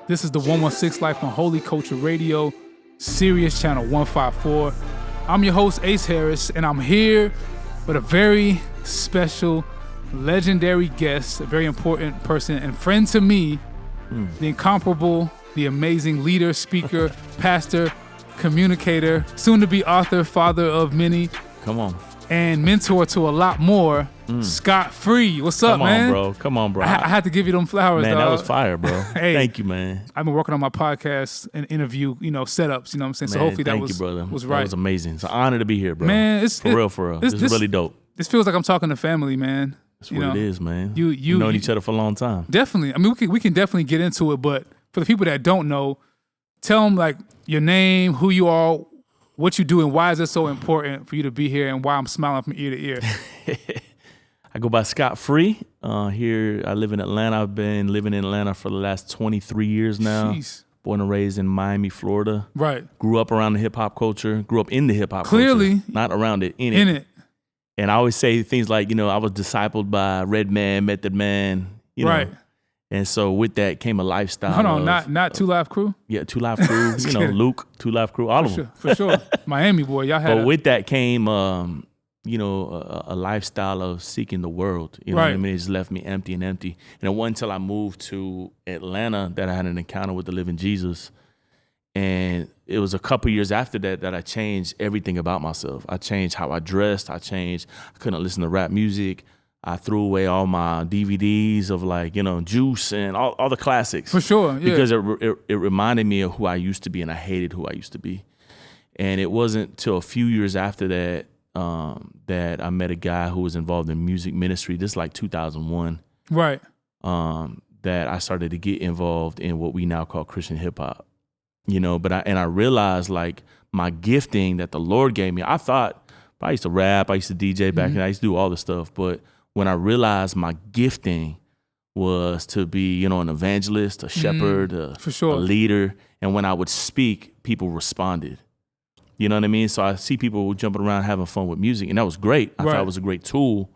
This is the 116 Life on Holy Culture Radio, Sirius Channel 154. I'm your host, Ace Harris, and I'm here with a very special, legendary guest, a very important person and friend to me, the incomparable, the amazing leader, speaker, pastor, communicator, soon-to-be author, father of many. Come on. And mentor to a lot more, Scott Free. What's up, man? Come on, bro. I had to give you them flowers, man, dog. that was fire, bro. Hey, thank you, man. I've been working on my podcast and interview, setups, you know what I'm saying? So hopefully that was, brother. was right. That was amazing. It's an honor to be here, bro. Man, for real. This is really dope. This feels like I'm talking to family, man. That's what it is, man. We've known you, each other for a long time. Definitely. I mean, we can definitely get into it, but for the people that don't know, tell them like your name, who you are, what you do, and why is it so important for you to be here, and why I'm smiling from ear to ear. I go by Scott Free. Here, I live in Atlanta. I've been living in Atlanta for the last 23 years now. Jeez. Born and raised in Miami, Florida. Right. Grew up around the hip hop culture. Grew up in the hip hop culture. Clearly. Not around it, in it. And I always say things like, I was discipled by Redman, Method Man. Right. And so with that came a lifestyle. Hold on, not Two Live Crew? Yeah, Two Live Crew. Luke, Two Live Crew, all of them. For sure. Miami boy, y'all had. But with that came, a lifestyle of seeking the world. You know what I mean? It just left me empty. And it wasn't until I moved to Atlanta that I had an encounter with the living Jesus. And it was a couple years after that I changed everything about myself. I changed how I dressed. I couldn't listen to rap music. I threw away all my DVDs of Juice and all the classics. For sure, yeah. Because it reminded me of who I used to be, and I hated who I used to be. And it wasn't till a few years after that that I met a guy who was involved in music ministry. This is like 2001. Right. That I started to get involved in what we now call Christian hip hop. But I realized like my gifting that the Lord gave me. I thought I used to rap, I used to DJ back then, I used to do all this stuff, but when I realized my gifting was to be, an evangelist, a shepherd, for sure. a leader. And when I would speak, people responded. You know what I mean? So I see people jumping around having fun with music, and that was great. I thought it was a great tool.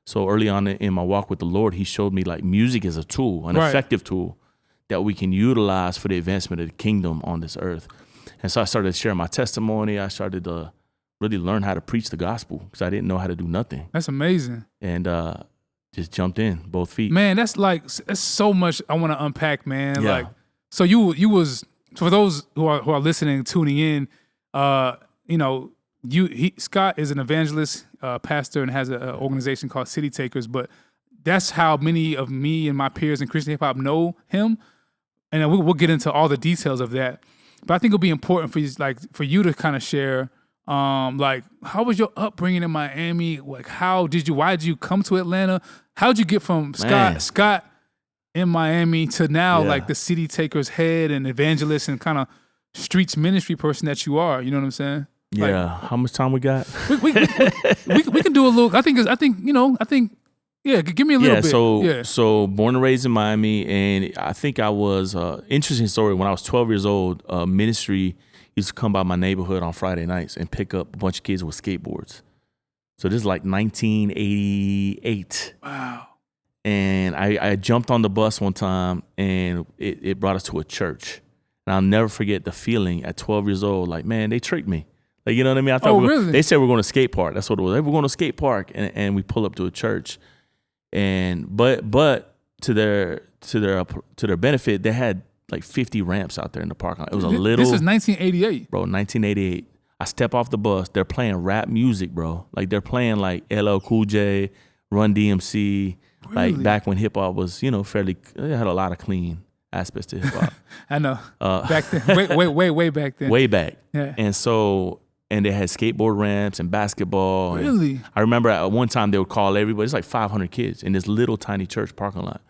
So early on in my walk with the Lord, he showed me like music is a tool, an effective tool that we can utilize for the advancement of the kingdom on this earth. And so I started to share my testimony. I started to really learn how to preach the gospel because I didn't know how to do nothing. That's amazing. And just jumped in, both feet. Man, that's so much I want to unpack, man. Yeah. Like, so you was, for those who are listening, tuning in, Scott is an evangelist, pastor, and has an organization called City Takers, but that's how many of me and my peers in Christian hip hop know him. And we'll get into all the details of that. But I think it'll be important for you to kind of share, how was your upbringing in Miami? Like, why did you come to Atlanta? How'd you get from Scott in Miami to now, like the City Takers head and evangelist and kind of streets ministry person that you are? You know what I'm saying? Yeah. How much time we got? We can do a little. I think. Yeah, give me a little bit. So born and raised in Miami, and I think I was interesting story. When I was 12 years old, ministry used to come by my neighborhood on Friday nights and pick up a bunch of kids with skateboards. So this is like 1988. Wow. And I jumped on the bus one time, and it brought us to a church. And I'll never forget the feeling at 12 years old, like, man, they tricked me. Like, you know what I mean? I thought really? They said we're going to skate park. That's what it was. They were going to skate park, and we pull up to a church. And but to their benefit, they had like 50 ramps out there in the parking lot. It was a little. This is 1988, bro. 1988. I step off the bus. They're playing rap music, bro. Like they're playing like LL Cool J, Run DMC. Really? Like back when hip hop was, fairly. It had a lot of clean aspects to hip hop. I know. Back then, way back then. Way back. Yeah. And they had skateboard ramps and basketball. Really? I remember at one time they would call everybody. It's like 500 kids in this little tiny church parking lot.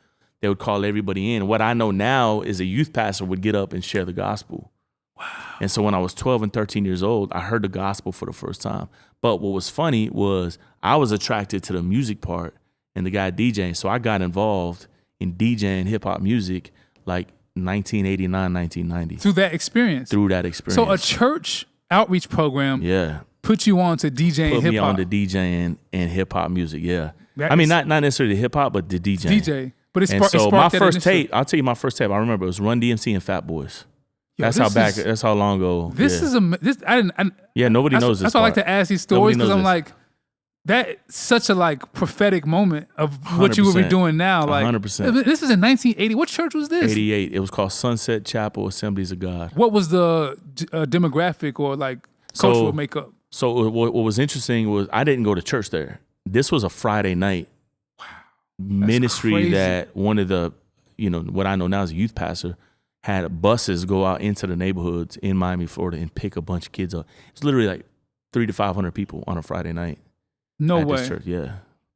They would call everybody in. What I know now is a youth pastor would get up and share the gospel. Wow. And so when I was 12 and 13 years old, I heard the gospel for the first time. But what was funny was I was attracted to the music part and the guy DJing. So I got involved in DJing hip hop music like 1989, 1990. Through that experience? So a church outreach program put you on to DJing hip hop? Put me on to DJing and hip hop music, yeah. I mean, not necessarily hip hop, but the DJing. DJ. But and so my first tape. I'll tell you my first tape. I remember it was Run DMC and Fat Boys. Yo, That's how long ago. This is nobody knows this. That's why I like to ask these stories because I'm like, that's such a like prophetic moment of what you would be doing now. Like 100%. This is in 1980. What church was this? 88. It was called Sunset Chapel Assemblies of God. What was the demographic or like cultural makeup? So what was interesting was I didn't go to church there. This was a Friday night ministry crazy. That one of the, what I know now as a youth pastor, had buses go out into the neighborhoods in Miami, Florida, and pick a bunch of kids up. It's literally like 300 to 500 people on a Friday night. No at way. This church. Yeah.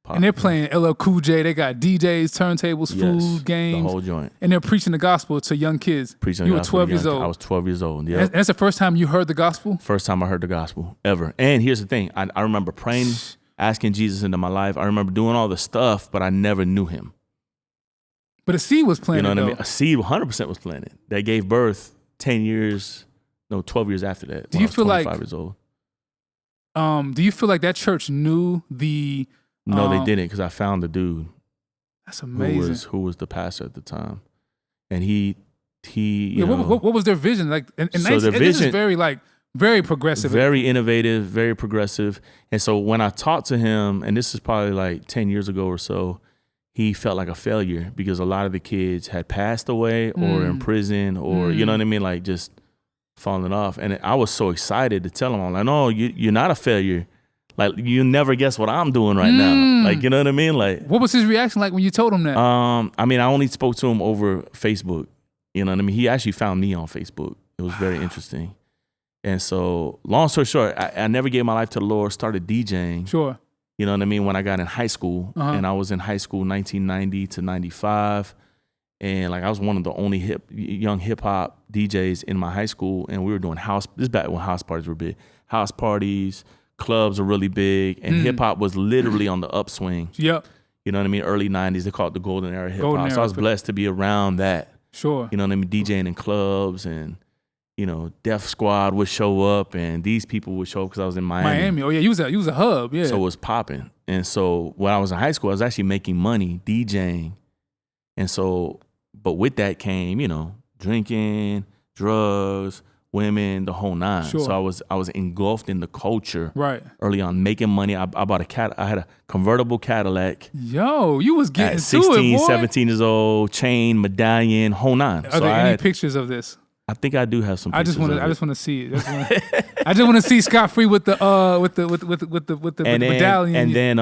And they're playing LL Cool J. They got DJs, turntables, food, games. The whole joint. And they're preaching the gospel to young kids. Preaching you the gospel. You were 12 years old. I was 12 years old. Yeah. That's the first time you heard the gospel? First time I heard the gospel ever. And here's the thing. I remember praying, asking Jesus into my life. I remember doing all the stuff, but I never knew him. But a seed was planted. You know what I mean? A seed 100% was planted. That gave birth 12 years after that. Do you feel like 25 years old. Do you feel like that church knew the? No, they didn't, because I found the dude. That's amazing. Who was the pastor at the time, and he. What was their vision like? And this is very progressive, very innovative, very progressive. And so when I talked to him, and this is probably like 10 years ago or so, he felt like a failure because a lot of the kids had passed away or in prison or you know what I mean, like just falling off. And I was so excited to tell him, I'm like, no, you're not a failure. Like, you never guess what I'm doing right now. Like, you know what I mean? Like, what was his reaction like when you told him that? I mean, I only spoke to him over Facebook. You know what I mean? He actually found me on Facebook. It was very interesting. And so, long story short, I never gave my life to the Lord, started DJing. Sure. You know what I mean? When I got in high school, and I was in high school 1990 to 95. And like, I was one of the only young hip hop DJs in my high school. And we were doing this is back when house parties were big. House parties, clubs are really big, and hip hop was literally on the upswing. Yep. You know what I mean? Early 90s, they call it the golden era hip hop. So I was blessed to be around that. Sure. You know what I mean? DJing in clubs, and Def Squad would show up, and these people would show up because I was in Miami. Oh yeah, you was a hub, yeah. So it was popping. And so when I was in high school, I was actually making money DJing. And so, but with that came, drinking, drugs, women, the whole nine. Sure. So I was engulfed in the culture right early on, making money. I bought I had a convertible Cadillac. Yo, you was getting at 16, to it, boy. 17 years old, chain, medallion, whole nine. Are there any pictures of this? I think I do have some. I just want to see it. I just want to see Scott Free with the medallion. And then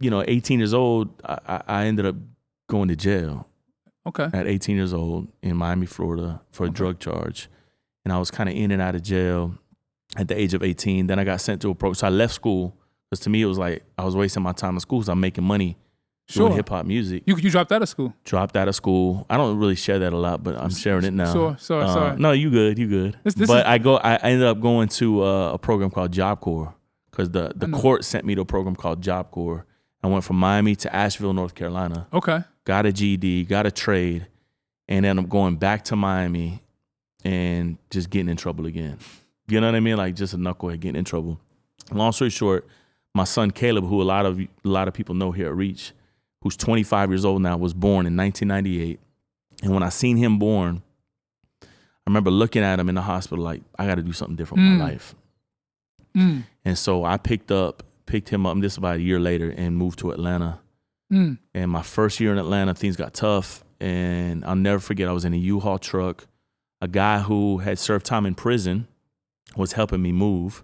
18 years old, I ended up going to jail. Okay. At 18 years old in Miami, Florida, for a drug charge. And I was kind of in and out of jail at the age of 18. Then I got sent to a program. So I left school because to me it was like I was wasting my time in school because I'm making money doing hip hop music. You dropped out of school? Dropped out of school. I don't really share that a lot, but I'm sharing it now. Sorry. No, you good. I ended up going to a program called Job Corps because the court sent me to a program called Job Corps. I went from Miami to Asheville, North Carolina. Okay. Got a GED, got a trade, and then I'm going back to Miami and just getting in trouble again. You know what I mean? Like just a knucklehead getting in trouble. Long story short, my son Caleb, who a lot of people know here at Reach, who's 25 years old now, was born in 1998. And when I seen him born, I remember looking at him in the hospital like, I got to do something different with my life. And so I picked him up, and this is about a year later, and moved to Atlanta. And my first year in Atlanta, things got tough. And I'll never forget, I was in a U-Haul truck. A guy who had served time in prison was helping me move.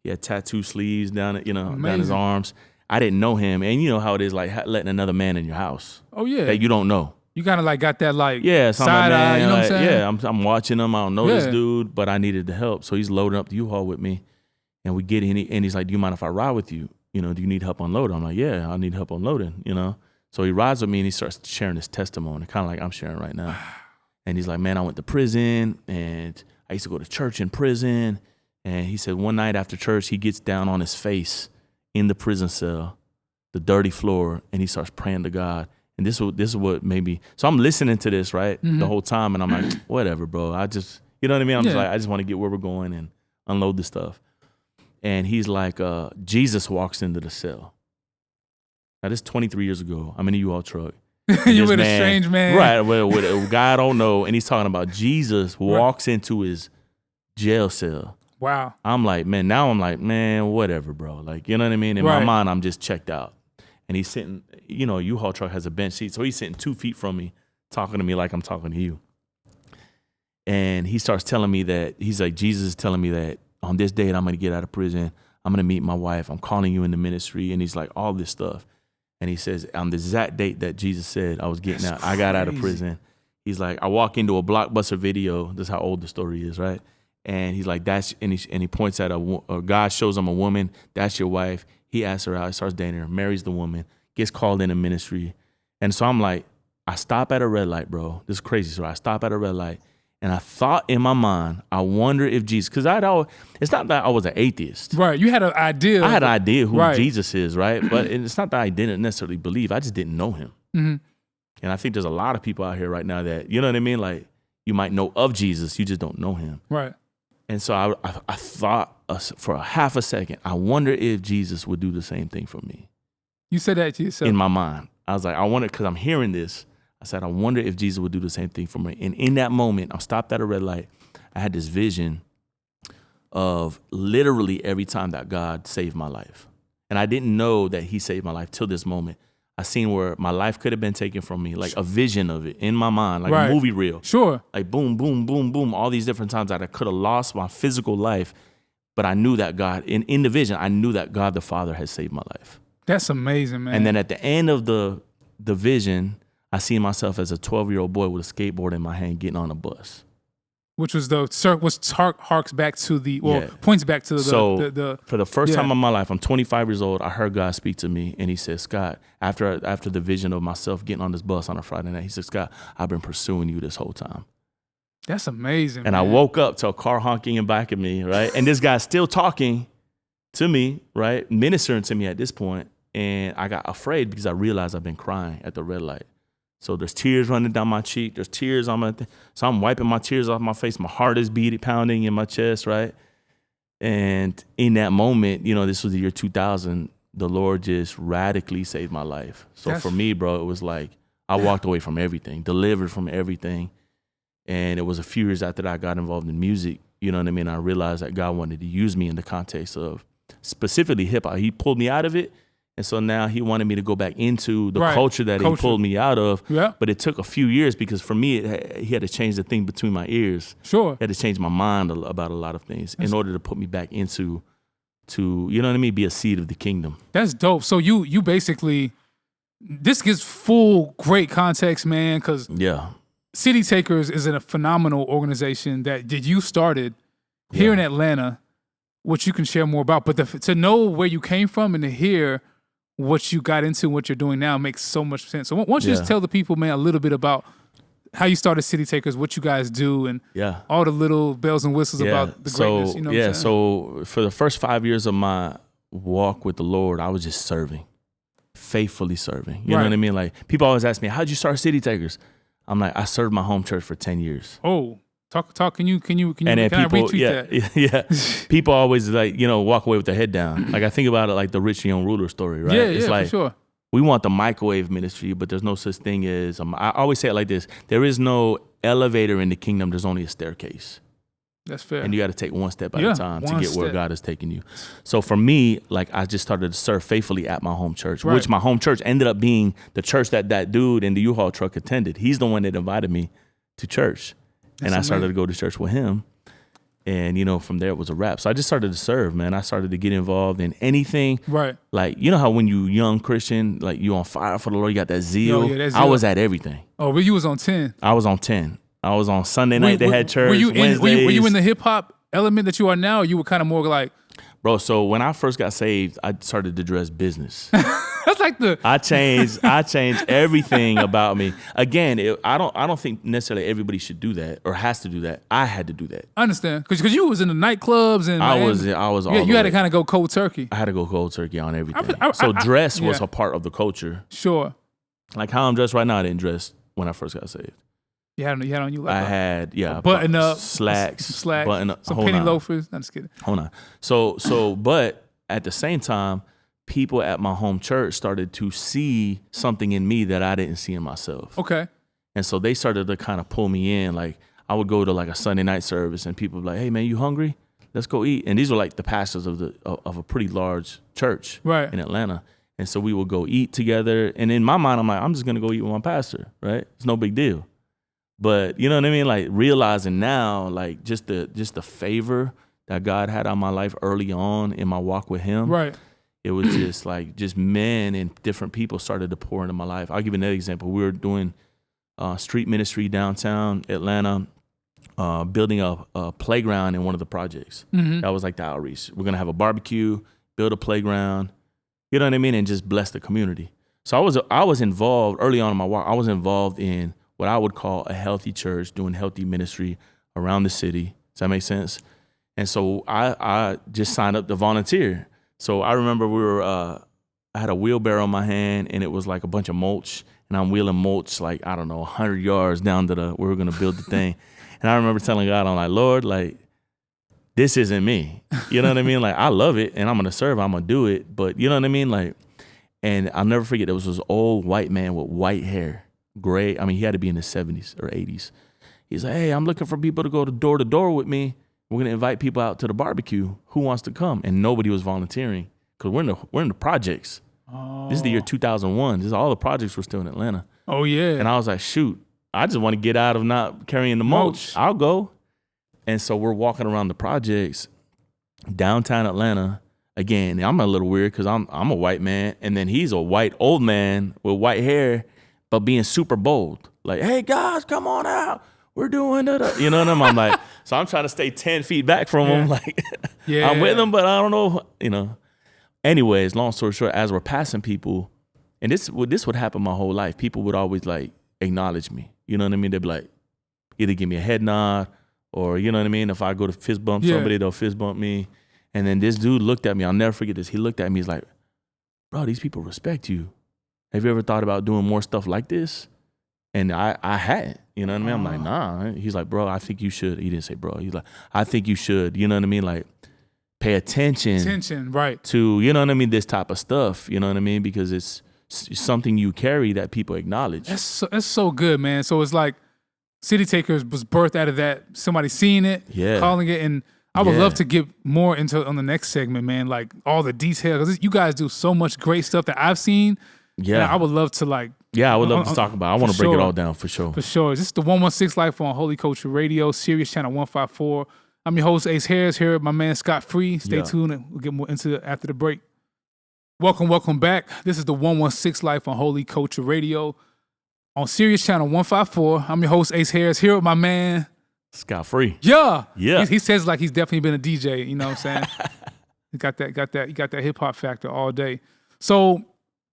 He had tattoo sleeves down his arms. I didn't know him. And you know how it is, like letting another man in your house. Oh, yeah. That you don't know. You kind of like got that like side eye, you know what I'm saying? Yeah, I'm watching him. I don't know this dude, but I needed the help. So he's loading up the U-Haul with me. And we get in, and he's like, do you mind if I ride with you? Do you need help unloading? I'm like, yeah, I need help unloading, So he rides with me, and he starts sharing his testimony, kind of like I'm sharing right now. And he's like, man, I went to prison, and I used to go to church in prison. And he said one night after church, he gets down on his face in the prison cell, the dirty floor, and he starts praying to God. And this is what made me. So I'm listening to this, right, the whole time, and I'm like, whatever, bro. I just, you know what I mean? I'm just like, I just want to get where we're going and unload this stuff. And he's like, Jesus walks into the cell. Now, this is 23 years ago. I'm in a U-Haul truck. You with a strange man. Right, with a guy I don't know, and he's talking about Jesus walks into his jail cell. Wow. I'm like, man, whatever, bro. Like, you know what I mean? In my mind, I'm just checked out. And he's sitting, U-Haul truck has a bench seat, so he's sitting 2 feet from me, talking to me like I'm talking to you. And he starts telling me that, he's like, Jesus is telling me that on this date, I'm going to get out of prison. I'm going to meet my wife. I'm calling you in the ministry. And he's like, all this stuff. And he says, on the exact date that Jesus said I was getting out, I got out of prison. He's like, I walk into a Blockbuster video. This is how old the story is, right? And he's like, and he points at a God shows him a woman. That's your wife. He asks her out. He starts dating her, marries the woman, gets called into ministry. And so I'm like, I stop at a red light, bro. This is crazy. So I stop at a red light. And I thought in my mind, I wonder if Jesus, because it's not that I was an atheist. Right. You had an idea. I had an idea who Jesus is, right? But it's not that I didn't necessarily believe. I just didn't know him. Mm-hmm. And I think there's a lot of people out here right now that, you know what I mean? Like, you might know of Jesus, you just don't know him. Right. And so I thought for a half a second, I wonder if Jesus would do the same thing for me. You said that to yourself? In my mind. I was like, I wonder, because I'm hearing this. I said, I wonder if Jesus would do the same thing for me. And in that moment, I stopped at a red light. I had this vision of literally every time that God saved my life. And I didn't know that he saved my life till this moment. I seen where my life could have been taken from me, like a vision of it in my mind, like a movie reel. Sure. Like boom, boom, boom, boom, all these different times that I could have lost my physical life. But I knew that God, in the vision, I knew that God the Father had saved my life. That's amazing, man. And then at the end of the vision, I see myself as a 12-year-old boy with a skateboard in my hand getting on a bus. Which was harks back to points back to the for the first time in my life, I'm 25 years old. I heard God speak to me, and he said, Scott, after the vision of myself getting on this bus on a Friday night, he said, Scott, I've been pursuing you this whole time. That's amazing. And man. I woke up to a car honking in back of me, right? And this guy's still talking to me, right? Ministering to me at this point. And I got afraid because I realized I've been crying at the red light. So there's tears running down my cheek. There's tears on my so I'm wiping my tears off my face. My heart is pounding in my chest, right? And in that moment, this was the year 2000, the Lord just radically saved my life. So for me, bro, it was like I walked away from everything, delivered from everything. And it was a few years after that I got involved in music, you know what I mean? I realized that God wanted to use me in the context of specifically hip hop. He pulled me out of it. And so now he wanted me to go back into the culture that he pulled me out of. Yeah. But it took a few years because for me, he had to change the thing between my ears. Sure. He had to change my mind about a lot of things in order to put me back into, you know what I mean, be a seed of the kingdom. That's dope. So you basically, this gives full great context, man, because City Takers is a phenomenal organization that you started here in Atlanta, which you can share more about. But to know where you came from and to hear what you got into, what you're doing now makes so much sense. So why don't you just tell the people, man, a little bit about how you started City Takers, what you guys do, and all the little bells and whistles about the greatness. You know what I'm saying? So for the first 5 years of my walk with the Lord, I was just serving, faithfully serving. You know what I mean? Like people always ask me, how'd you start City Takers? I'm like, I served my home church for 10 years. Oh, talk. Can you? And then can people, I retweet that? Yeah. People always walk away with their head down. Like I think about it like the rich young ruler story, right? It's like, for sure. We want the microwave ministry, but there's no such thing as, I always say it like this, there is no elevator in the kingdom, there's only a staircase. That's fair. And you got to take one step at a time to get where God is taking you. So for me, like I just started to serve faithfully at my home church, which my home church ended up being the church that dude in the U-Haul truck attended. He's the one that invited me to church. And I started to go to church with him. And, from there it was a wrap. So I just started to serve, man. I started to get involved in anything. Right. Like, you know how when you young Christian, like you on fire for the Lord, you got that zeal. That zeal. I was at everything. Oh, but you was on 10. I was on 10. I was on Sunday night. They had church. Were you in the hip hop element that you are now? Or you were kind of more like... Bro, so when I first got saved, I started to dress business. That's like I changed everything about me. Again, I don't think necessarily everybody should do that or has to do that. I had to do that. I understand, because you was in the nightclubs and I was all you had to kind of go cold turkey. I had to go cold turkey on everything. So dress was a part of the culture. Sure. Like how I'm dressed right now, I didn't dress when I first got saved. You had on you like I had button up, slacks, button up, some penny loafers. I'm just kidding. Hold on. So, but at the same time, people at my home church started to see something in me that I didn't see in myself. Okay. And so they started to kind of pull me in. Like I would go to like a Sunday night service and people would be like, hey man, you hungry? Let's go eat. And these were like the pastors of a pretty large church in Atlanta. And so we would go eat together. And in my mind, I'm like, I'm just going to go eat with my pastor, right? It's no big deal. But you know what I mean? Like realizing now, like just the favor that God had on my life early on in my walk with him. Right. It was just men and different people started to pour into my life. I'll give you another example. We were doing street ministry downtown Atlanta, building a playground in one of the projects. Mm-hmm. That was like the outreach. We're going to have a barbecue, build a playground, you know what I mean? And just bless the community. So I was involved early on in my walk. I was involved in what I would call a healthy church, doing healthy ministry around the city. Does that make sense? And so I just signed up to volunteer. So I remember I had a wheelbarrow in my hand and it was like a bunch of mulch and I'm wheeling mulch like, I don't know, 100 yards down to where we were going to build the thing. And I remember telling God, I'm like, Lord, like, this isn't me. You know what I mean? Like, I love it and I'm going to serve, I'm going to do it. But you know what I mean? Like, and I'll never forget, there was this old white man with white hair, gray. I mean, he had to be in his 70s or 80s. He's like, hey, I'm looking for people to go to door with me. We're going to invite people out to the barbecue. Who wants to come? And nobody was volunteering because we're in the projects. Oh. This is the year 2001. This is all the projects were still in Atlanta. Oh, yeah. And I was like, shoot, I just want to get out of not carrying the mulch. I'll go. And so we're walking around the projects downtown Atlanta. Again, I'm a little weird because I'm a white man. And then he's a white old man with white hair, but being super bold. Like, hey, guys, come on out. We're doing it. You know what I mean? I'm like, so I'm trying to stay 10 feet back from him. Like, I'm with him, but I don't know, you know. Anyways, long story short, as we're passing people, and this would happen my whole life. People would always like acknowledge me. You know what I mean? They'd be like, either give me a head nod or, you know what I mean? If I go to fist bump somebody, they'll fist bump me. And then this dude looked at me. I'll never forget this. He looked at me. He's like, bro, these people respect you. Have you ever thought about doing more stuff like this? And I hadn't, you know what I mean? I'm like, nah. He's like, bro, I think you should. He didn't say bro. He's like, I think you should, you know what I mean? Like, pay attention right, to, you know what I mean, this type of stuff, you know what I mean? Because it's something you carry that people acknowledge. That's so good, man. So it's like City Takers was birthed out of that, somebody seeing it, calling it, and I would love to get more into on the next segment, man, like all the details. You guys do so much great stuff that I've seen. Yeah. I would love to like. Yeah, I would love to talk about it. I want to break it all down for sure. For sure. This is the 116 Life on Holy Culture Radio, Sirius Channel 154. I'm your host, Ace Harris, here with my man, Scott Free. Stay tuned and we'll get more into it after the break. Welcome back. This is the 116 Life on Holy Culture Radio on Sirius Channel 154. I'm your host, Ace Harris, here with my man, Scott Free. Yeah. He says like he's definitely been a DJ, you know what I'm saying? He got that hip hop factor all day. So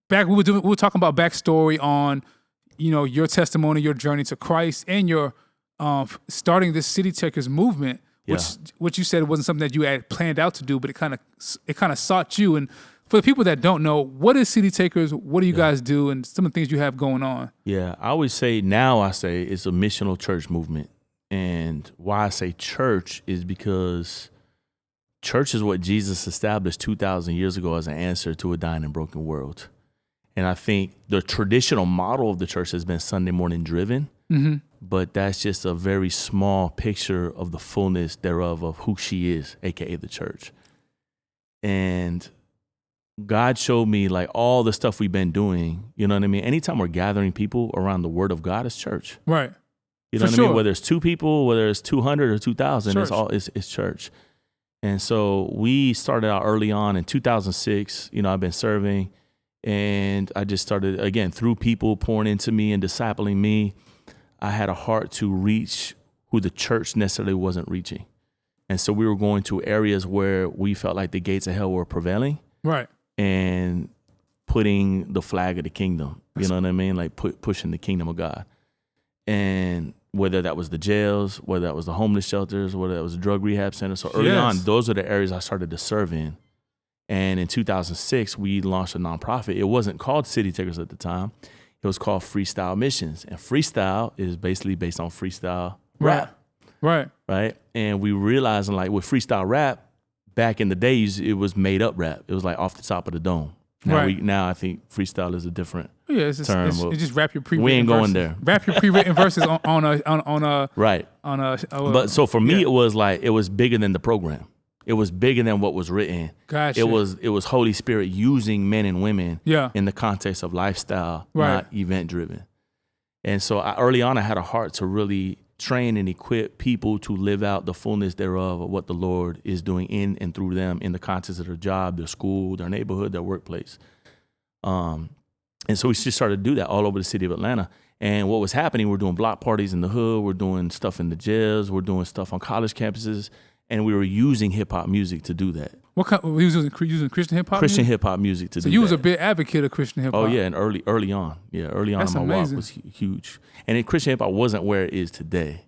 back we were talking about backstory on, you know, your testimony, your journey to Christ, and your starting this City Takers movement, which you said wasn't something that you had planned out to do, but it kind of sought you. And for the people that don't know, what is City Takers? What do you guys do, and some of the things you have going on? Yeah, I always say it's a missional church movement. And why I say church is because church is what Jesus established 2,000 years ago as an answer to a dying and broken world. And I think the traditional model of the church has been Sunday morning driven, but that's just a very small picture of the fullness thereof of who she is, aka the church. And God showed me like all the stuff we've been doing, you know what I mean? Anytime we're gathering people around the word of God, it's church. Right. You know what I mean? Whether it's 2 people, whether it's 200 or 2,000, it's church. And so we started out early on in 2006. You know, I've been serving. And I just started, again, through people pouring into me and discipling me. I had a heart to reach who the church necessarily wasn't reaching. And so we were going to areas where we felt like the gates of hell were prevailing. Right. And putting the flag of the kingdom, you know what I mean? Like pushing the kingdom of God. And whether that was the jails, whether that was the homeless shelters, whether that was the drug rehab centers. So early on, those are the areas I started to serve in. And in 2006, we launched a nonprofit. It wasn't called City Takers at the time. It was called Freestyle Missions. And freestyle is basically based on freestyle rap. Right. And we realized, like, with freestyle rap, back in the days, it was made up rap. It was like off the top of the dome. Now I think freestyle is a different Yeah, it's just, term. it's just rap your pre-written We ain't going verses. there. Rap your pre-written verses on a right. But so for me, it was bigger than the program. It was bigger than what was written. Gotcha. It was Holy Spirit using men and women Yeah. in the context of lifestyle, Right. not event driven. And so early on, I had a heart to really train and equip people to live out the fullness thereof of what the Lord is doing in and through them in the context of their job, their school, their neighborhood, their workplace. And so we just started to do that all over the city of Atlanta. And what was happening, we're doing block parties in the hood, we're doing stuff in the jails, we're doing stuff on college campuses, and we were using hip hop music to do that. What kind? We was using Christian hip hop. Christian hip hop music to do that. So you was a big advocate of Christian hip hop. Oh yeah, and early on, That's in my amazing. walk was huge. And then Christian hip hop wasn't where it is today.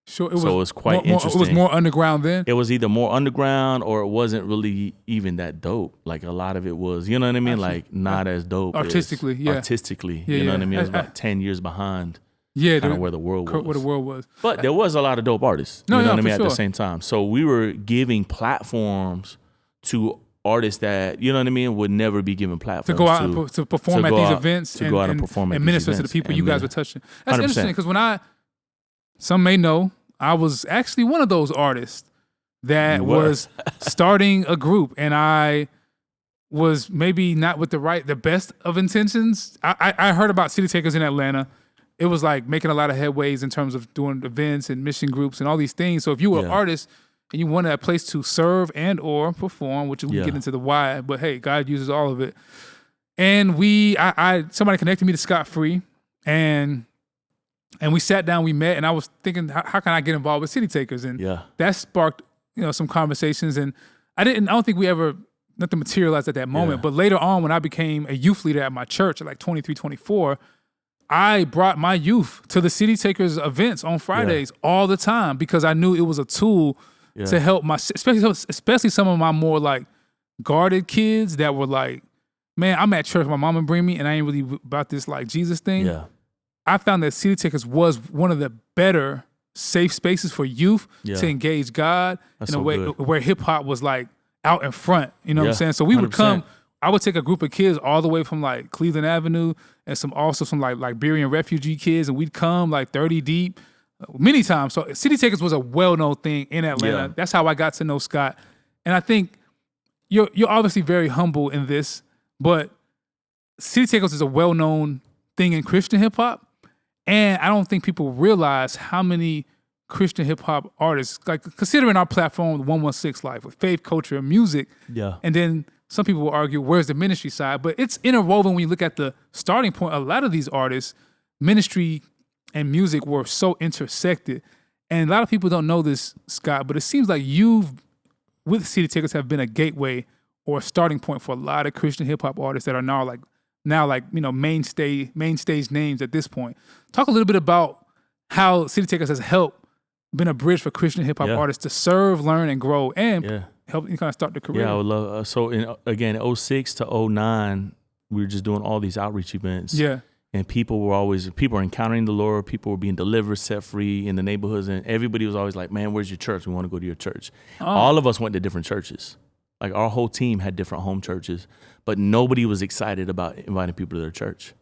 Sure, So it was quite interesting. It was more underground then. It was either more underground or it wasn't really even that dope. Like a lot of it was, you know what I mean? Like not as dope artistically, you know what I mean? It was about 10 years behind. Yeah, kind of where the world was. Where the world was. But there was a lot of dope artists. No, you know what I for mean? sure. At the same time. So we were giving platforms to artists that, you know what I mean, would never be given platforms to go out to perform at these events and minister to the people you guys were touching. That's 100%. interesting because some may know, I was actually one of those artists that was starting a group, and I was maybe not with the best of intentions. I heard about City Takers in Atlanta. It was like making a lot of headways in terms of doing events and mission groups and all these things. So if you were an artist and you wanted a place to serve and or perform, which we get into the why, but hey, God uses all of it. And somebody connected me to Scott Free, and we sat down, we met, and I was thinking, how can I get involved with City Takers? And that sparked, some conversations. And I don't think nothing materialized at that moment. But later on, when I became a youth leader at my church at like 23, 24, I brought my youth to the City Takers events on Fridays all the time because I knew it was a tool to help especially some of my more like guarded kids that were like, man, I'm at church, my mama bring me, and I ain't really about this like Jesus thing. Yeah. I found that City Takers was one of the better safe spaces for youth to engage God in a way where hip hop was like out in front. You know what I'm saying? So we would 100%. I would take a group of kids all the way from like Cleveland Avenue and some like Liberian refugee kids, and we'd come like 30 deep many times. So City Takers was a well-known thing in Atlanta. Yeah. That's how I got to know Scott. And I think you're obviously very humble in this, but City Takers is a well-known thing in Christian hip hop. And I don't think people realize how many Christian hip hop artists, like considering our platform, 116 Life, with faith, culture, and music. Yeah. And then some people will argue, where's the ministry side? But it's interwoven when you look at the starting point. A lot of these artists, ministry and music were so intersected. And a lot of people don't know this, Scott, but it seems like with City Takers, have been a gateway or a starting point for a lot of Christian hip hop artists that are now mainstage names at this point. Talk a little bit about how City Takers has been a bridge for Christian hip hop artists to serve, learn, and grow, and help you kind of start the career. Yeah, I would love. So in 06 to 09, we were just doing all these outreach events. Yeah. And people were encountering the Lord. People were being delivered, set free in the neighborhoods, and everybody was always like, "Man, where's your church? We want to go to your church." Oh. All of us went to different churches. Like our whole team had different home churches, but nobody was excited about inviting people to their church.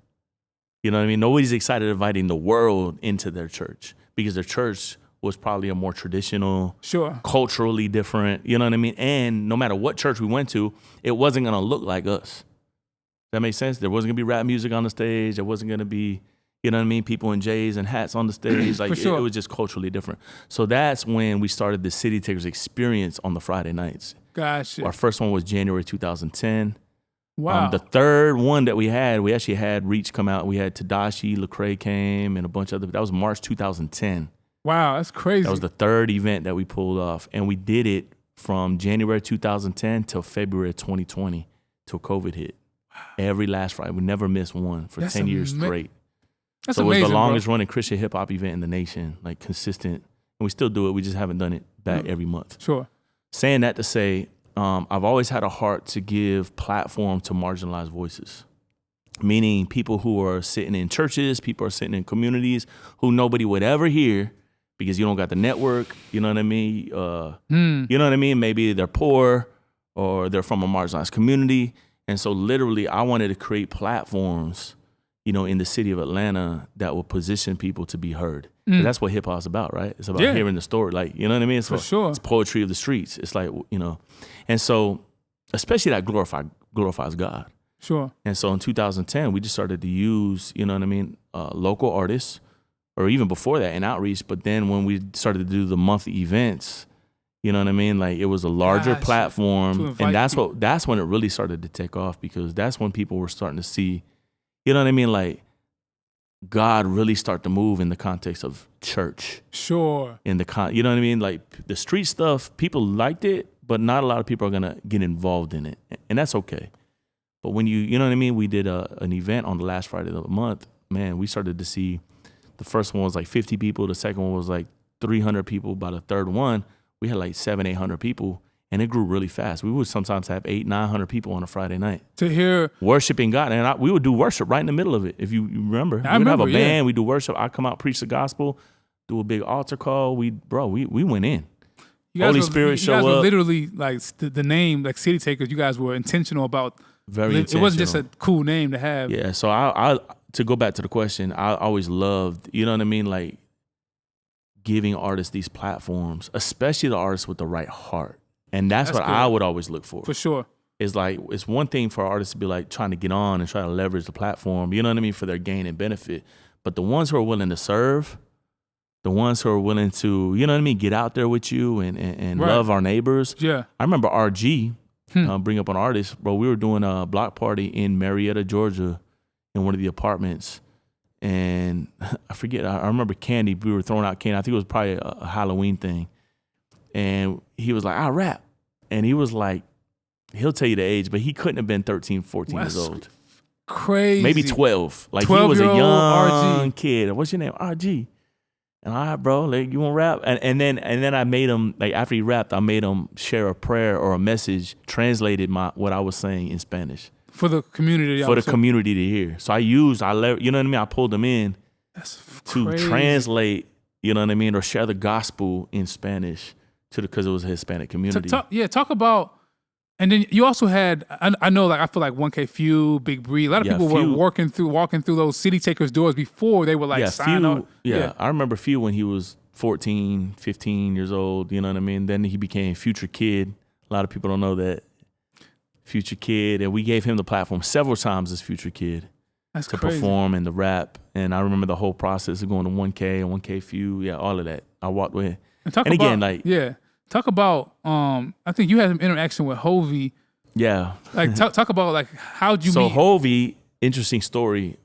You know what I mean? Nobody's excited inviting the world into their church because their church was probably a more traditional, culturally different, you know what I mean? And no matter what church we went to, it wasn't going to look like us. That makes sense? There wasn't going to be rap music on the stage. There wasn't going to be, you know what I mean, people in J's and hats on the stage. Like it was just culturally different. So that's when we started the City Takers experience on the Friday nights. Gotcha. Our first one was January 2010. Wow. The third one that we actually had Reach come out. We had Tadashi, Lecrae came, and a bunch of other. That was March 2010. Wow, that's crazy. That was the third event that we pulled off. And we did it from January 2010 till February 2020 till COVID hit. Every last Friday. We never missed one for 10 years straight. That's so amazing, it was the longest running Christian hip hop event in the nation, like consistent. And we still do it. We just haven't done it back every month. Sure. Saying that to say, I've always had a heart to give platform to marginalized voices, meaning people who are sitting in churches, people are sitting in communities who nobody would ever hear because you don't got the network, you know what I mean? You know what I mean? Maybe they're poor or they're from a marginalized community. And so literally I wanted to create platforms, you know, in the city of Atlanta that will position people to be heard. That's what hip hop's about, right? It's about hearing the story. Like, you know what I mean? It's For sure. It's poetry of the streets. It's like, you know, and so especially that glorifies God. Sure. And so in 2010, we just started to use, you know what I mean, local artists, or even before that in outreach. But then when we started to do the monthly events, you know what I mean? Like it was a larger platform, and that's when it really started to take off, because that's when people were starting to see, you know what I mean? Like God really start to move in the context of church. Sure. You know what I mean? Like the street stuff, people liked it, but not a lot of people are gonna get involved in it, and that's okay. But when you know what I mean? We did an event on the last Friday of the month. Man, we started to see, the first one was like 50 people. The second one was like 300 people. By the third one, we had like 700-800 people, and it grew really fast. We would sometimes have 800-900 people on a Friday night to hear worshiping God, and we would do worship right in the middle of it. If you remember, we would have a band. We do worship. I come out, preach the gospel, do a big altar call. We went in. Holy Spirit show up. You guys were literally like the name, like City Takers. You guys were intentional about. It wasn't just a cool name to have. Yeah. So I to go back to the question, I always loved, you know what I mean, like giving artists these platforms, especially the artists with the right heart. And that's what good. I would always look for. For sure. It's like, it's one thing for artists to be like trying to get on and try to leverage the platform, you know what I mean, for their gain and benefit. But the ones who are willing to serve, the ones who are willing to, you know what I mean, get out there with you and love our neighbors. Yeah. I remember RG, bring up an artist, bro. We were doing a block party in Marietta, Georgia, in one of the apartments. And I forget, I remember candy. We were throwing out candy. I think it was probably a Halloween thing. And he was like, I rap. And he was like, he'll tell you the age, but he couldn't have been 13, 14 years old. Crazy. Maybe 12. Like he was a young kid. What's your name? RG. And all right, bro, like, you want to rap? And then I made him, like, after he rapped, I made him share a prayer or a message, translated what I was saying in Spanish. For the community. Community to hear. So you know what I mean? I pulled them in to translate, you know what I mean? Or share the gospel in Spanish because it was a Hispanic community. Talk about, and then you also had, I know, like, I feel like 1K Few, Big Bree, a lot of people were walking through those City Takers doors before they were like signed up. Yeah, I remember Few when he was 14, 15 years old, you know what I mean? Then he became Future Kid. A lot of people don't know that. Future Kid, and we gave him the platform several times as Future Kid to perform and the rap. And I remember the whole process of going to 1K and 1K Few, all of that. I walked with. Talk about, I think you had some interaction with Hovey. Yeah. Like, talk about, like, how'd you meet? So Hovey, interesting story.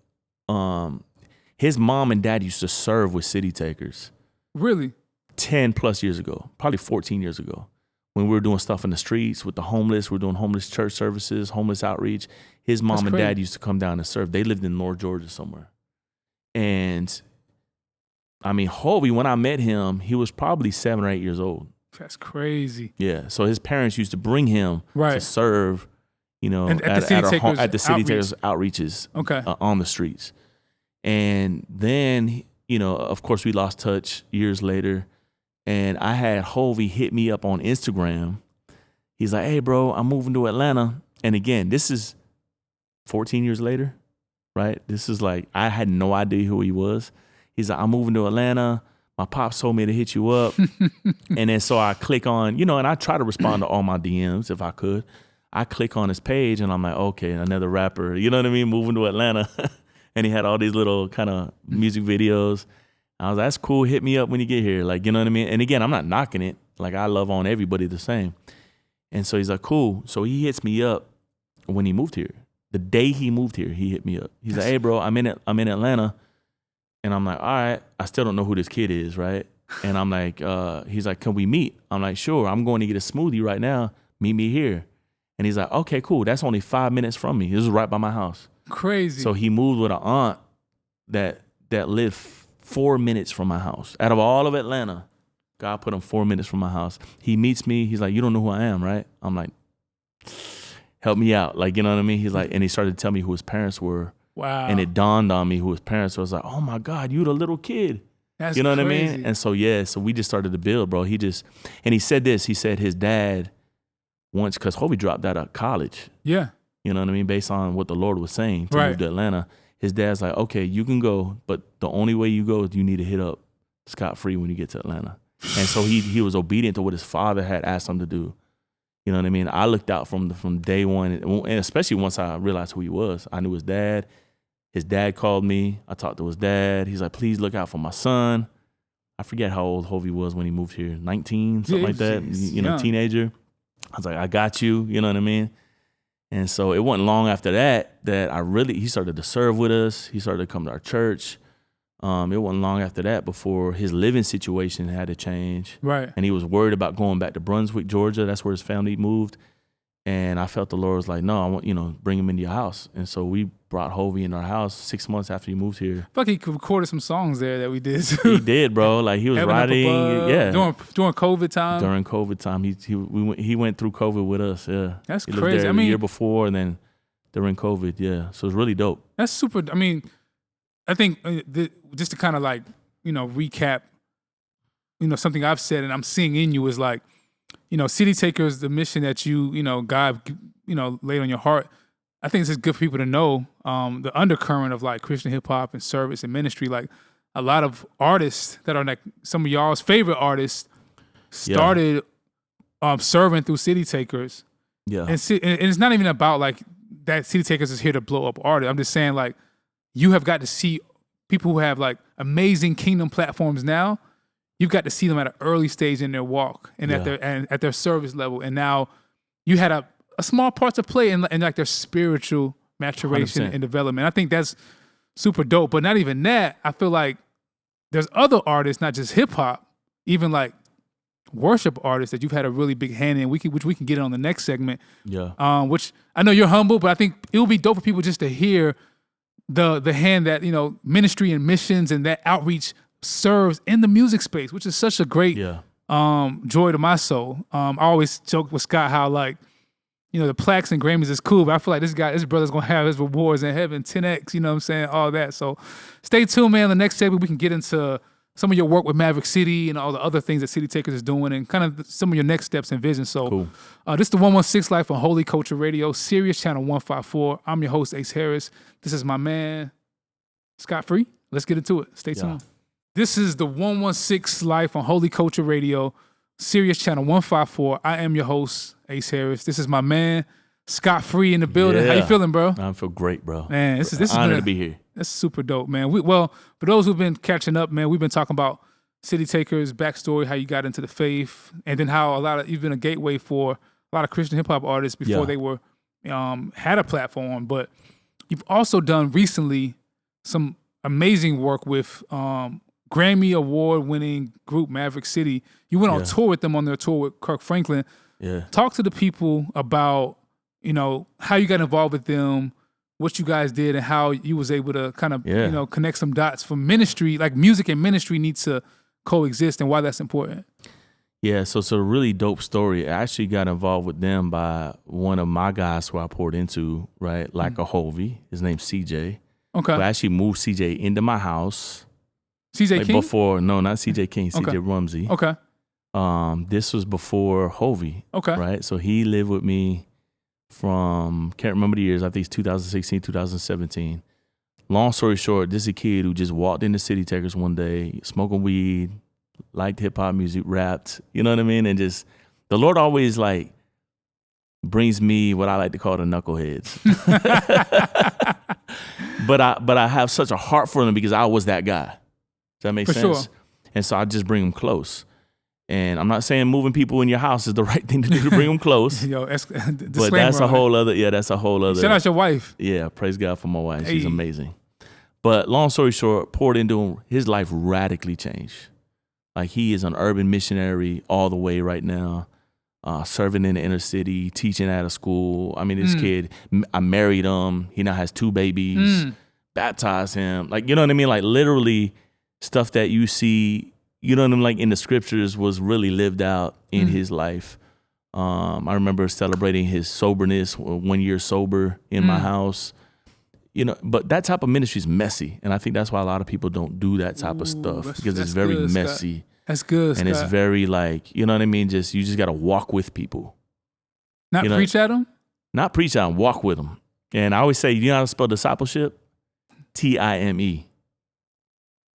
His mom and dad used to serve with City Takers. Really? 10 plus years ago, probably 14 years ago. When we were doing stuff in the streets with the homeless, we were doing homeless church services, homeless outreach. His mom and dad used to come down and serve. They lived in North Georgia somewhere. And I mean, Hovey, when I met him, he was probably 7 or 8 years old. That's crazy. Yeah. So his parents used to bring him to serve, you know, at the City Takers outreaches on the streets. And then, you know, of course, we lost touch years later. And I had Hovey hit me up on Instagram. He's like, hey, bro, I'm moving to Atlanta. And again, this is 14 years later, right? This is like, I had no idea who he was. He's like, I'm moving to Atlanta. My pops told me to hit you up. And then so I click on, you know, and I try to respond to all my DMs if I could. I click on his page and I'm like, okay, another rapper, you know what I mean? Moving to Atlanta. And he had all these little kind of music videos. I was like, that's cool. Hit me up when you get here. Like, you know what I mean? And again, I'm not knocking it. Like, I love on everybody the same. And so he's like, cool. So he hits me up when he moved here. The day he moved here, he hit me up. He's like, hey, bro, I'm in Atlanta. And I'm like, all right. I still don't know who this kid is, right? And I'm like, he's like, can we meet? I'm like, sure. I'm going to get a smoothie right now. Meet me here. And he's like, okay, cool. That's only 5 minutes from me. This is right by my house. Crazy. So he moved with an aunt that lived 4 minutes from my house. Out of all of Atlanta, God put him 4 minutes from my house. He meets me. He's like, you don't know who I am, right? I'm like, help me out. Like, you know what I mean? He's like, and he started to tell me who his parents were. Wow. And it dawned on me who his parents were. I was like, oh my God, you the little kid. That's you know crazy. what I mean? And so, so we just started to build, bro. And he said this, he said his dad once, because Hovey dropped out of college. Yeah. You know what I mean? Based on what the Lord was saying to move to Atlanta. His dad's like, okay, you can go, but the only way you go is you need to hit up Scott Free when you get to Atlanta. And so he was obedient to what his father had asked him to do. You know what I mean? I looked out from day one, and especially once I realized who he was. I knew his dad. His dad called me. I talked to his dad. He's like, please look out for my son. I forget how old Hovey was when he moved here, 19, something like that, teenager. I was like, I got you, you know what I mean? And so it wasn't long after that he started to serve with us. He started to come to our church. It wasn't long after that before his living situation had to change. Right. And he was worried about going back to Brunswick, Georgia. That's where his family moved. And I felt the Lord was like, no, I want, bring him into your house. And so we brought Hovey in our house 6 months after he moved here. Fuck, he recorded some songs there that we did. He did, bro. Like he was writing, during COVID time. During COVID time, he went through COVID with us. Yeah, that's he crazy. Lived there the year before, and then during COVID, yeah. So it's really dope. That's super. I mean, I think just to kind of like recap, something I've said and I'm seeing in you is like, City Takers, the mission that God, laid on your heart. I think it's just good for people to know the undercurrent of like Christian hip hop and service and ministry. Like a lot of artists that are like some of y'all's favorite artists started serving through City Takers. Yeah, and it's not even about like that City Takers is here to blow up artists. I'm just saying like you have got to see people who have like amazing kingdom platforms now. You've got to see them at an early stage in their walk and at their service level, and now you had a small part to play in like their spiritual maturation 100%. and development. I think that's super dope. But not even that. I feel like there's other artists, not just hip hop, even like worship artists that you've had a really big hand in. Which we can get on the next segment. Yeah. Which I know you're humble, but I think it would be dope for people just to hear the hand that ministry and missions and that outreach serves in the music space, which is such a great joy to my soul. I always joke with Scott how like, the plaques and Grammys is cool, but I feel like this brother's gonna have his rewards in heaven, 10x, you know what I'm saying? All that. So stay tuned, man. The next segment we can get into some of your work with Maverick City and all the other things that City Takers is doing and kind of some of your next steps and vision. So cool. This is the 116 Life on Holy Culture Radio, Sirius Channel 154. I'm your host, Ace Harris. This is my man, Scott Free. Let's get into it. Stay tuned. This is the 116 Life on Holy Culture Radio, Sirius Channel 154. I am your host, Ace Harris. This is my man, Scott Free in the building. Yeah. How you feeling, bro? I feel great, bro. Man, this is honored to be here. That's super dope, man. For those who've been catching up, man, we've been talking about City Takers, backstory, how you got into the faith, and then how you've been a gateway for a lot of Christian hip hop artists before they were had a platform. But you've also done recently some amazing work with Grammy Award-winning group Maverick City. You went on tour with them on their tour with Kirk Franklin. Yeah. Talk to the people about, how you got involved with them, what you guys did, and how you was able to kind of, connect some dots for ministry. Like music and ministry need to coexist, and why that's important. Yeah, so it's a really dope story. I actually got involved with them by one of my guys who I poured into, right? Like a Hovey. His name's CJ. Okay. I actually moved CJ into my house. CJ King? Before, no, not CJ King, CJ Rumsey. Okay. This was before Hovey. Okay. Right? So he lived with me from, can't remember the years, I think it's 2016, 2017. Long story short, this is a kid who just walked into City Takers one day, smoking weed, liked hip hop music, rapped, you know what I mean? And just, the Lord always like brings me what I like to call the knuckleheads. But I have such a heart for them because I was that guy. Does that make sense? Sure. And so I just bring them close. And I'm not saying moving people in your house is the right thing to do to bring them close. Yo, but that's a whole other, Shout out your wife. Yeah, praise God for my wife. She's amazing. But long story short, poured into him, his life radically changed. Like he is an urban missionary all the way right now, serving in the inner city, teaching at a school. I mean, this kid, I married him. He now has 2 babies, baptized him. Like, you know what I mean? Like literally stuff that you see, you know what I mean? Like in the scriptures was really lived out in his life. I remember celebrating his soberness, 1 year sober in my house. But that type of ministry is messy. And I think that's why a lot of people don't do that type of stuff because it's very good, messy. Scott. That's good, and Scott. It's very like, you know what I mean? You just got to walk with people. Not preach at them? Not preach out, walk with them. And I always say, you know how to spell discipleship? Time.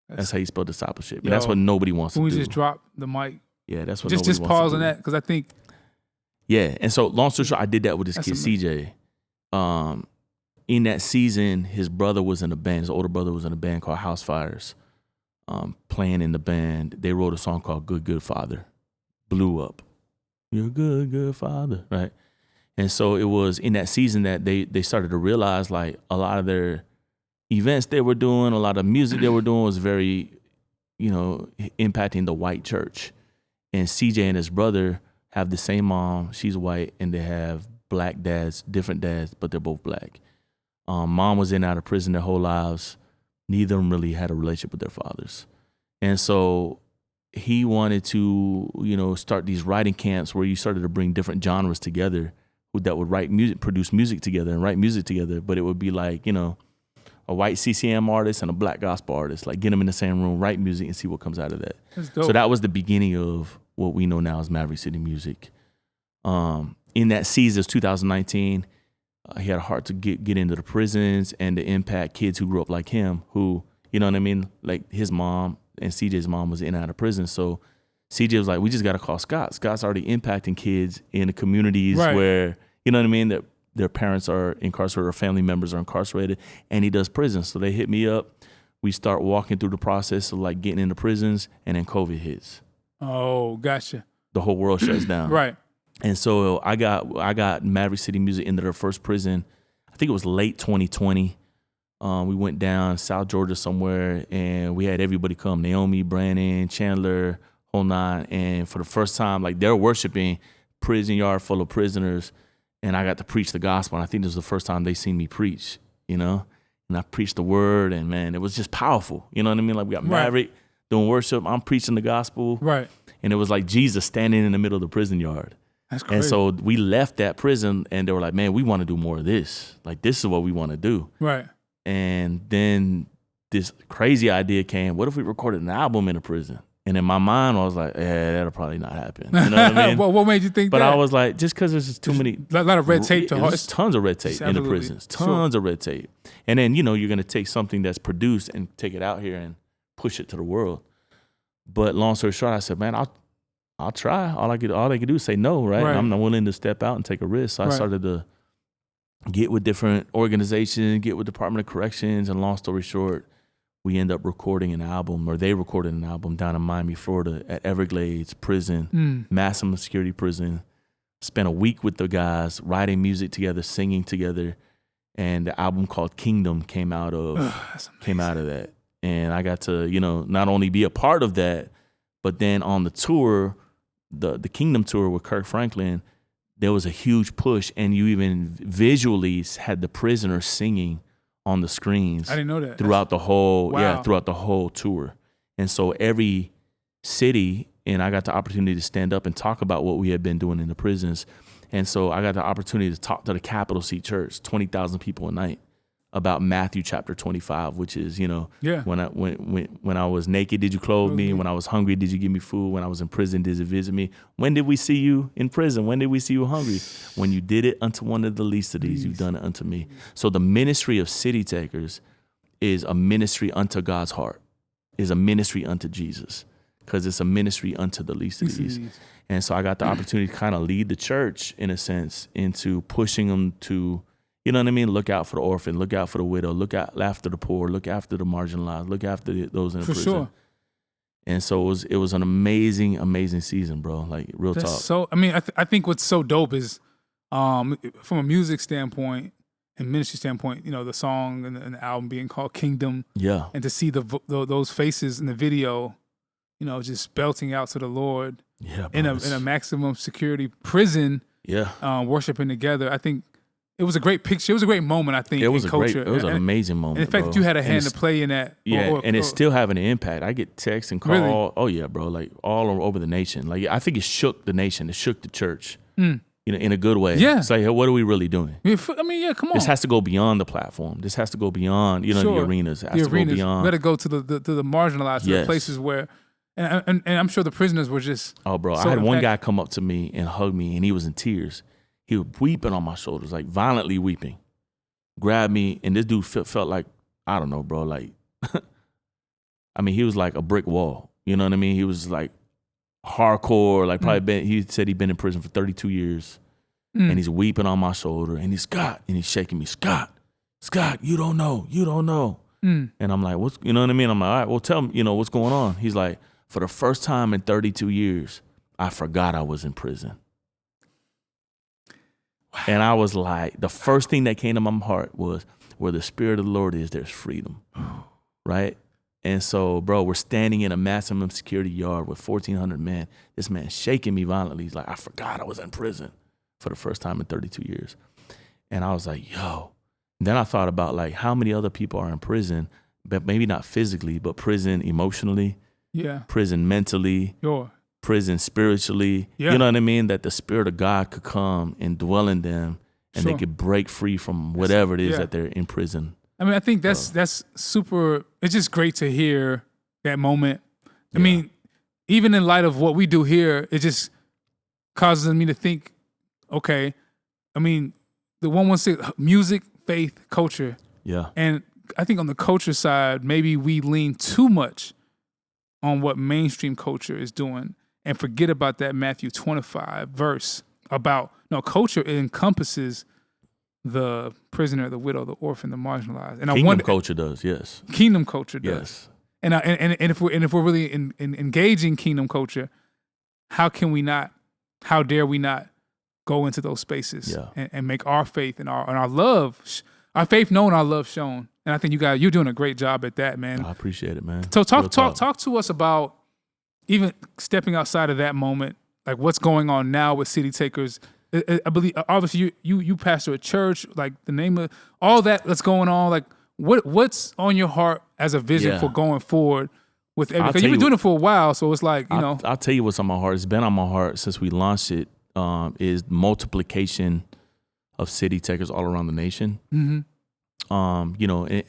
That's how you spell discipleship. And that's what nobody wants to do. We just drop the mic. Yeah, that's what just pause on that, because I think. Yeah, and so long story short, I did that with this kid, CJ. In that season, his brother was in a band. His older brother was in a band called House Fires. Playing in the band, they wrote a song called Good, Good Father. Blew up. You're a good, good father, right? And so it was in that season that they started to realize like a lot of their events they were doing, a lot of music they were doing was very, impacting the white church. And CJ and his brother have the same mom. She's white, and they have black dads, different dads, but they're both black. Mom was in and out of prison their whole lives. Neither of them really had a relationship with their fathers. And so he wanted to, start these writing camps where you started to bring different genres together that would write music, produce music together and write music together. But it would be like, a white CCM artist and a black gospel artist, like get them in the same room, write music and see what comes out of that. That's dope. So that was the beginning of what we know now as Maverick City Music. In that season, 2019, he had a heart to get into the prisons and to impact kids who grew up like him, who, you know what I mean? Like his mom and CJ's mom was in and out of prison. So CJ was like, we just got to call Scott. Scott's already impacting kids in the communities where, you know what I mean, that their parents are incarcerated or family members are incarcerated, and he does prison. So they hit me up. We start walking through the process of like getting into prisons, and then COVID hits. Oh, gotcha. The whole world shuts down. Right. And so I got Maverick City Music into their first prison. I think it was late 2020. We went down South Georgia somewhere, and we had everybody come. Naomi, Brandon, Chandler, whole nine. And for the first time, like they're worshiping prison yard full of prisoners, and I got to preach the gospel. And I think this was the first time they seen me preach, And I preached the word, and man, it was just powerful. You know what I mean? Like we got Maverick doing worship. I'm preaching the gospel. Right. And it was like Jesus standing in the middle of the prison yard. That's crazy. And so we left that prison, and they were like, man, we want to do more of this. Like, this is what we want to do. Right. And then this crazy idea came, what if we recorded an album in a prison? And in my mind, I was like, that'll probably not happen. You know what I mean? What made you think but that? I was like, just because there's just too many. A lot of red tape to There's tons of red tape in the prisons. Tons of red tape. And then, you're going to take something that's produced and take it out here and push it to the world. But long story short, I said, man, I'll try. All they could do is say no, right? And I'm not willing to step out and take a risk. So I started to get with different organizations, get with Department of Corrections, and long story short, we end up recording an album, or they recorded an album down in Miami, Florida at Everglades prison, maximum security prison. Spent a week with the guys, writing music together, singing together, and the album called Kingdom came out of that. And I got to, not only be a part of that, but then on the tour, the Kingdom tour with Kirk Franklin, there was a huge push, and you even visually had the prisoners singing on the screens. I didn't know that. Throughout the whole tour. And so every city, and I got the opportunity to stand up and talk about what we had been doing in the prisons. And so I got the opportunity to talk to the Capital Seat Church, 20,000 people a night, about Matthew chapter 25, which is, when I was naked, did you clothe me? When I was hungry, did you give me food? When I was in prison, did you visit me? When did we see you in prison? When did we see you hungry? When you did it unto one of the least of these, you've done it unto me. So the ministry of City Takers is a ministry unto God's heart, is a ministry unto Jesus, because it's a ministry unto the least of these. And so I got the opportunity to kind of lead the church, in a sense, into pushing them to, you know what I mean? Look out for the orphan, look out for the widow, look out after the poor, look after the marginalized, look after those in the prison. Sure. And so it was an amazing, amazing season, bro. Like, real talk. So, I think what's so dope is, from a music standpoint and ministry standpoint, the song and the album being called Kingdom. Yeah. And to see those faces in the video, just belting out to the Lord. Yeah. In a maximum security prison. Yeah. Worshiping together. I think it was a great picture. It was a great moment, I think, it was in culture. It was an amazing moment, and the fact that you had a hand to play in that. Yeah, and it's still having an impact. I get texts and calls. Really? Oh, yeah, bro, like all over the nation. Like, I think it shook the nation. It shook the church, in a good way. Yeah. It's like, hey, what are we really doing? Come on. This has to go beyond the platform. This has to go beyond, the arenas. It has to go beyond. We got to go to the marginalized, to the places where, and I'm sure the prisoners were just. Oh, bro, I had one guy come up to me and hug me, and he was in tears. He was weeping on my shoulders, like violently weeping. Grabbed me, and this dude felt like, I don't know, bro, like, I mean, he was like a brick wall. You know what I mean? He was like hardcore, like he said he'd been in prison for 32 years. And he's weeping on my shoulder, and he's shaking me, Scott, you don't know. And I'm like, what's, you know what I mean? I'm like, all right, well, tell me, what's going on? He's like, for the first time in 32 years, I forgot I was in prison. Wow. And I was like, the first thing that came to my heart was, where the Spirit of the Lord is, there's freedom, right? And so, bro, we're standing in a maximum security yard with 1,400 men. This man shaking me violently. He's like, I forgot I was in prison for the first time in 32 years. And I was like, yo. And then I thought about like how many other people are in prison, but maybe not physically, but prison emotionally, prison mentally, prison spiritually. You know what I mean? That the Spirit of God could come and dwell in them, and they could break free from whatever it is that they're in prison. I mean, I think that's super. It's just great to hear that moment. I mean, even in light of what we do here, it just causes me to think, okay, I mean, the 116, music, faith, culture. Yeah. And I think on the culture side, maybe we lean too much on what mainstream culture is doing and forget about that Matthew 25 verse about, culture encompasses the prisoner, the widow, the orphan, the marginalized. And Kingdom culture does, yes. Kingdom culture does. Yes. And if we're really engaging kingdom culture, how dare we not go into those spaces and make our faith and our love, our faith known, our love shown. And I think you're doing a great job at that, man. I appreciate it, man. So talk to us about even stepping outside of that moment, like what's going on now with City Takers. I believe obviously you pastor a church, like the name of all that's going on. Like what's on your heart as a vision for going forward with everything? Because you've been doing it for a while, so it's like I'll tell you what's on my heart. It's been on my heart since we launched it. Is multiplication of City Takers all around the nation. Mm-hmm.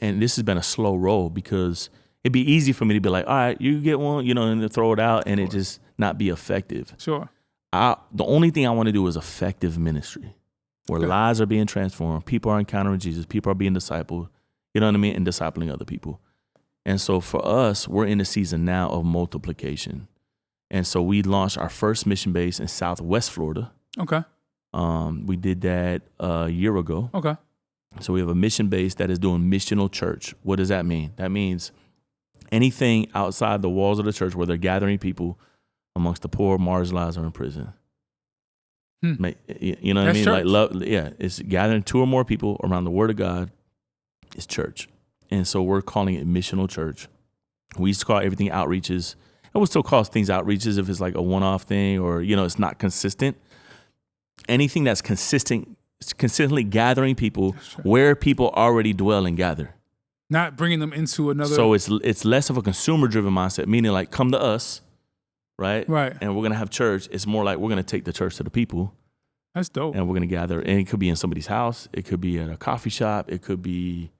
And this has been a slow roll because it'd be easy for me to be like, all right, you get one, and to throw it out and it just not be effective. Sure. The only thing I want to do is effective ministry where lives are being transformed. People are encountering Jesus. People are being discipled, you know what I mean? And discipling other people. And so for us, we're in a season now of multiplication. And so we launched our first mission base in Southwest Florida. Okay. We did that a year ago. Okay. So we have a mission base that is doing missional church. What does that mean? That means anything outside the walls of the church where they're gathering people amongst the poor, marginalized, or in prison. You know what I mean? Church. Like it's gathering 2 or more people around the Word of God. It's church. And so we're calling it missional church. We used to call everything outreaches. And we'll still call things outreaches if it's like a one-off thing or, it's not consistent. Anything that's consistently gathering people where people already dwell and gather. Not bringing them into another. So it's less of a consumer-driven mindset, meaning like come to us, right? Right. And we're going to have church. It's more like we're going to take the church to the people. That's dope. And we're going to gather. And it could be in somebody's house. It could be at a coffee shop. It could be,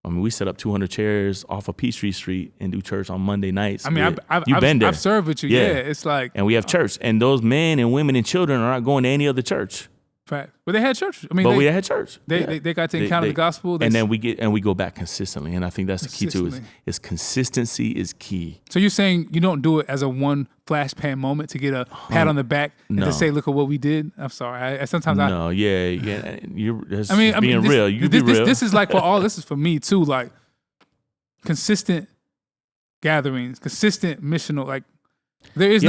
we set up 200 chairs off of Peachtree Street and do church on Monday nights. You've been there. I've served with you. Yeah. It's like. And we have church. And those men and women and children are not going to any other church. Fact. But they had church. We had church. They got to encounter the gospel. And then we go back consistently. And I think that's the key to it. Is consistency is key. So you're saying you don't do it as a one flash pan moment to get a pat on the back and to say, look at what we did? I'm sorry. You're being real. You be real. This is like this is for me too, like consistent gatherings, consistent missional, like there is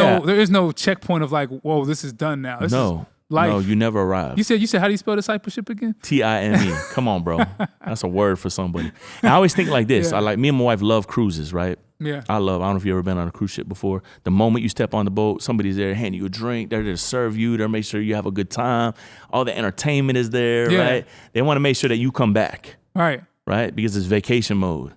no checkpoint of like, whoa, this is done now. This is life. No, you never arrive. You said, how do you spell discipleship again? Time. Come on, bro. That's a word for somebody. And I always think like this. Yeah. Me and my wife love cruises, right? Yeah. I don't know if you've ever been on a cruise ship before. The moment you step on the boat, somebody's there handing you a drink. They're there to serve you. They're make sure you have a good time. All the entertainment is there, right? They want to make sure that you come back. Right. Right? Because it's vacation mode.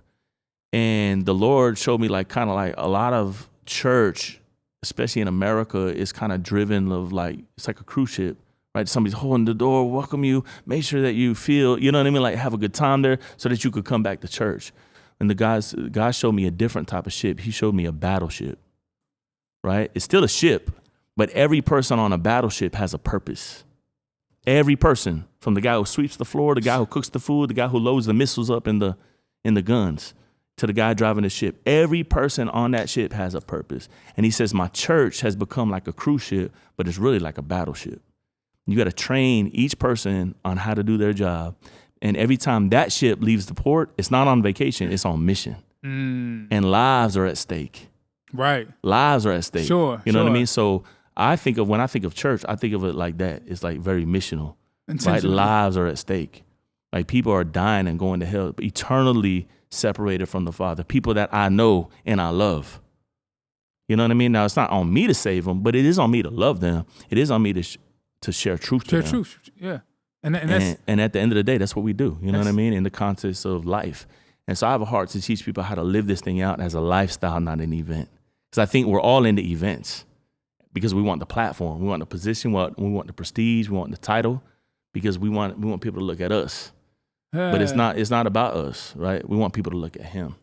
And the Lord showed me like kind of like a lot of church, especially in America, is kind of driven of like, it's like a cruise ship, right? Somebody's holding the door, welcome you, make sure that you feel, you know what I mean? Like have a good time there so that you could come back to church. And God showed me a different type of ship. He showed me a battleship, right? It's still a ship, but every person on a battleship has a purpose. Every person, from the guy who sweeps the floor, the guy who cooks the food, the guy who loads the missiles up in the guns, to the guy driving the ship. Every person on that ship has a purpose. And he says, my church has become like a cruise ship, but it's really like a battleship. You got to train each person on how to do their job. And every time that ship leaves the port, it's not on vacation, it's on mission. And lives are at stake. Right. Lives are at stake. Sure. You know what I mean? So when I think of church, I think of it like that. It's like very missional. Right? Lives are at stake. Like people are dying and going to hell, eternally separated from the Father. People that I know and I love. You know what I mean? Now, it's not on me to save them, but it is on me to love them. It is on me to share truth to them. Share truth, yeah. And at the end of the day, that's what we do. You know what I mean? In the context of life. And so I have a heart to teach people how to live this thing out as a lifestyle, not an event. Because I think we're all into events because we want the platform, we want the position, we want the prestige, we want the title, because we want people to look at us. But it's not about us, right? We want people to look at Him.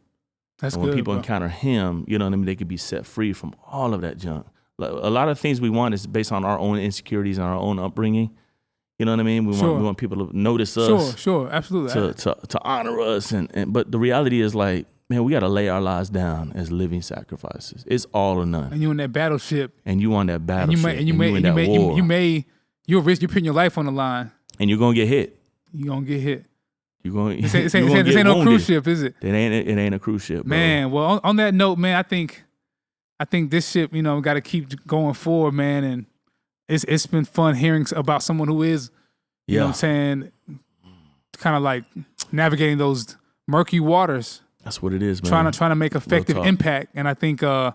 That's and good. When people bro. encounter Him, you know what I mean? They could be set free from all of that junk. Like, a lot of things we want is based on our own insecurities and our own upbringing. You know what I mean? We want people to notice us. Sure, absolutely. To honor us, but the reality is, like, man, we got to lay our lives down as living sacrifices. It's all or none. And you in that battleship. And you on that battleship. And you're putting your life on the line. And you're gonna get hit. You're gonna get hit. This ain't no cruise ship, is it? It ain't a cruise ship, bro. Man, well, on that note, man, I think this ship, got to keep going forward, man. And it's been fun hearing about someone who is, you know what I'm saying, kind of like navigating those murky waters. That's what it is, man. Trying to make effective impact. And I think a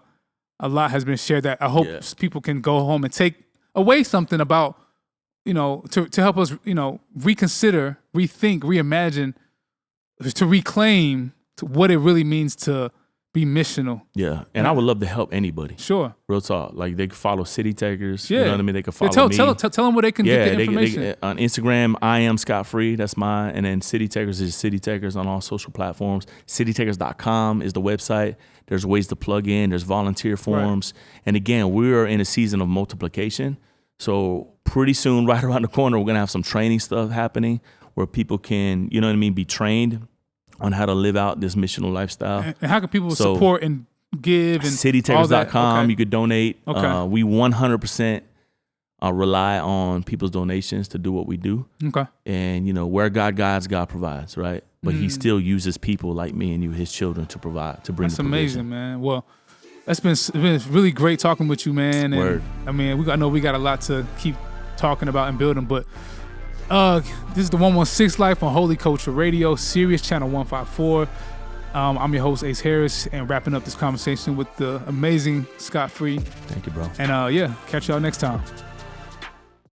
lot has been shared that I hope people can go home and take away something about, to help us, reconsider, rethink, reimagine, to reclaim what it really means to be missional. Yeah. And I would love to help anybody. Sure. Real talk. Like, they can follow City Takers. Yeah. You know what I mean? They can follow me. Tell them where they can get the information. On Instagram, I am Scott Free. That's mine. And then City Takers is City Takers on all social platforms. CityTakers.com is the website. There's ways to plug in. There's volunteer forms. Right. And again, we're in a season of multiplication. So pretty soon, right around the corner, we're going to have some training stuff happening where people can, be trained on how to live out this missional lifestyle. And how can people support and give? And CityTakers.com, okay. You could donate. Okay. We 100% rely on people's donations to do what we do. Okay. And, where God guides, God provides, right? But He still uses people like me and you, His children, to provide, to bring That's the provision. amazing, man. Well, it's been really great talking with you, man. And Word. I mean, I know we got a lot to keep talking about and building, but this is the 116 Life on Holy Culture Radio, Sirius Channel 154. I'm your host, Ace Harris, and wrapping up this conversation with the amazing Scott Free. Thank you, bro. And catch y'all next time.